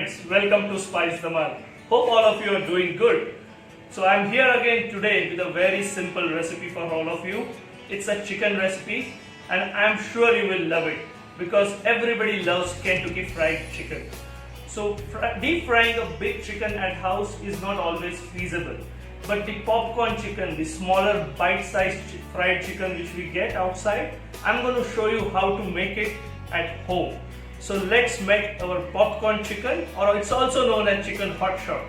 friends, welcome to Spice the Month. Hope all of you are doing good. So I'm here again today with a very simple recipe for all of you. It's a chicken recipe and I'm sure you will love it because everybody loves Kentucky Fried Chicken. So deep frying a big chicken at house is not always feasible. But the popcorn chicken, the smaller bite-sized fried chicken which we get outside, I'm going to show you how to make it at home. So let's make our popcorn chicken, or it's also known as chicken hot shot.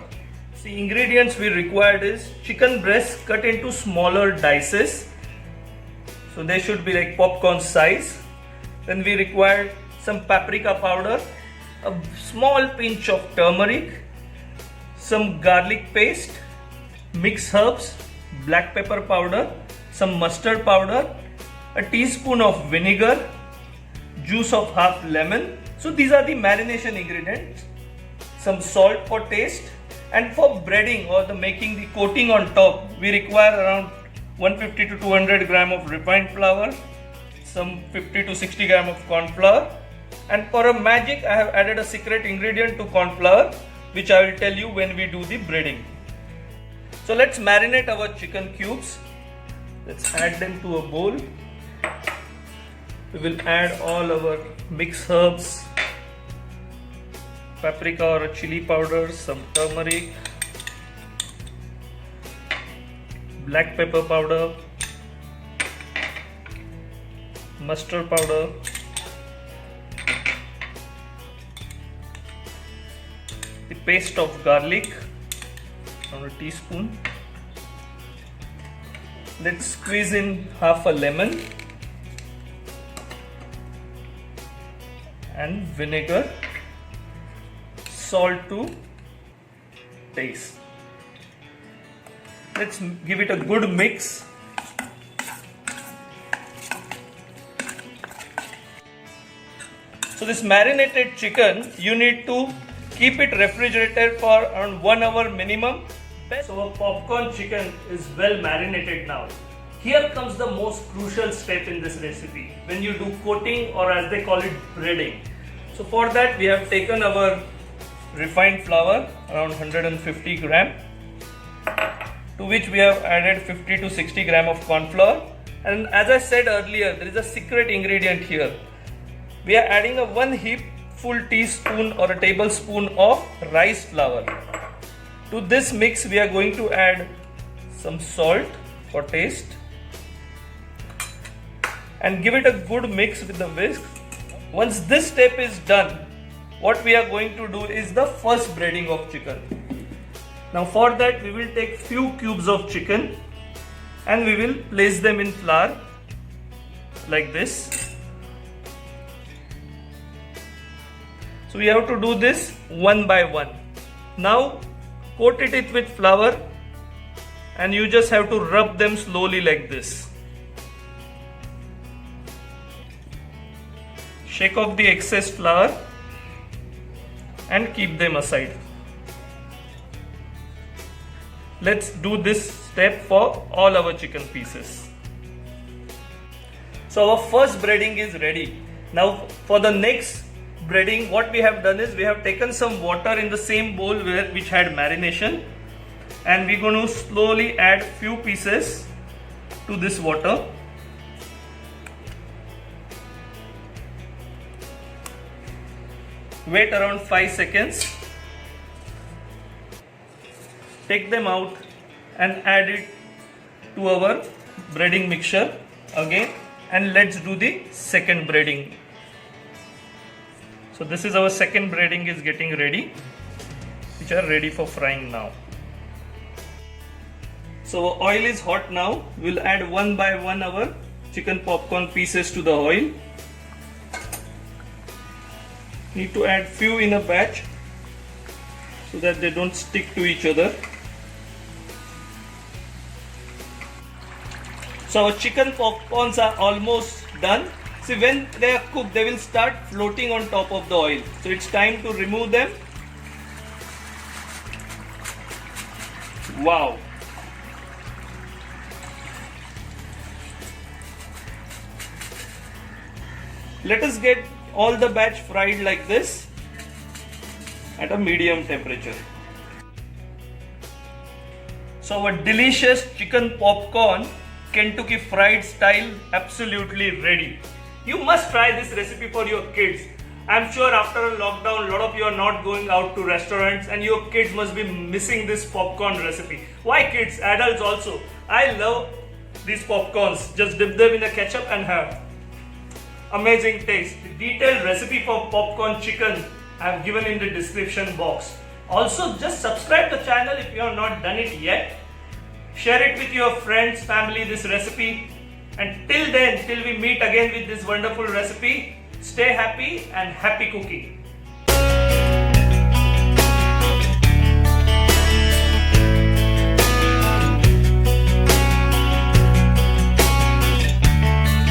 The ingredients we required is chicken breast cut into smaller dices. So they should be like popcorn size. Then we required some paprika powder, a small pinch of turmeric, some garlic paste, mixed herbs, black pepper powder, some mustard powder, a teaspoon of vinegar, juice of half lemon. So these are the marination ingredients. Some salt for taste, and for breading or the making the coating on top, we require around 150 to 200 gram of refined flour, some 50 to 60 gram of corn flour, and for a magic I have added a secret ingredient to corn flour which I will tell you when we do the breading. So let's marinate our chicken cubes. Let's add them to a bowl. We will add all our mixed herbs, paprika or a chili powder, some turmeric, black pepper powder, mustard powder, the paste of garlic, around a teaspoon. Let's squeeze in half a lemon and vinegar, salt to taste. Let's give it a good mix. So this marinated chicken, you need to keep it refrigerated for around 1 hour minimum. So our popcorn chicken is well marinated now. Here comes the most crucial step in this recipe, when you do coating, or as they call it, breading. So for that we have taken our refined flour, around 150 gram, to which we have added 50 to 60 gram of corn flour. And as I said earlier, there is a secret ingredient here. We are adding a 1 heap full teaspoon or a tablespoon of rice flour. To this mix we are going to add some salt for taste and give it a good mix with the whisk. Once this step is done, what we are going to do is the first breading of chicken. Now for that we will take few cubes of chicken and we will place them in flour like this. So we have to do this one by one. Now coat it with flour and you just have to rub them slowly like this. Shake off the excess flour and keep them aside. Let's do this step for all our chicken pieces. So our first breading is ready. Now for the next breading, what we have done is we have taken some water in the same bowl which had marination, and we're going to slowly add few pieces to this water. Wait around 5 seconds. Take them out and add it to our breading mixture again, and let's do the second breading. So this is our second breading is getting ready, which are ready for frying now. So oil is hot now. We'll add one by one our chicken popcorn pieces to the oil. Need to add few in a batch so that they don't stick to each other. So our chicken popcorns are almost done. See, when they are cooked, they will start floating on top of the oil. So it's time to remove them. Wow! Let us get all the batch fried like this. at a medium temperature. So our delicious chicken popcorn, Kentucky fried style, absolutely ready. You must try this recipe for your kids. I'm sure after a lockdown, a lot of you are not going out to restaurants and your kids must be missing this popcorn recipe. Why kids? Adults also. I love these popcorns. Just dip them in the ketchup and have amazing taste. The detailed recipe for popcorn chicken I have given in the description box. Also, just subscribe the channel if you have not done it yet. Share it with your friends, family, this recipe. And till then, till we meet again with this wonderful recipe, stay happy and happy cooking.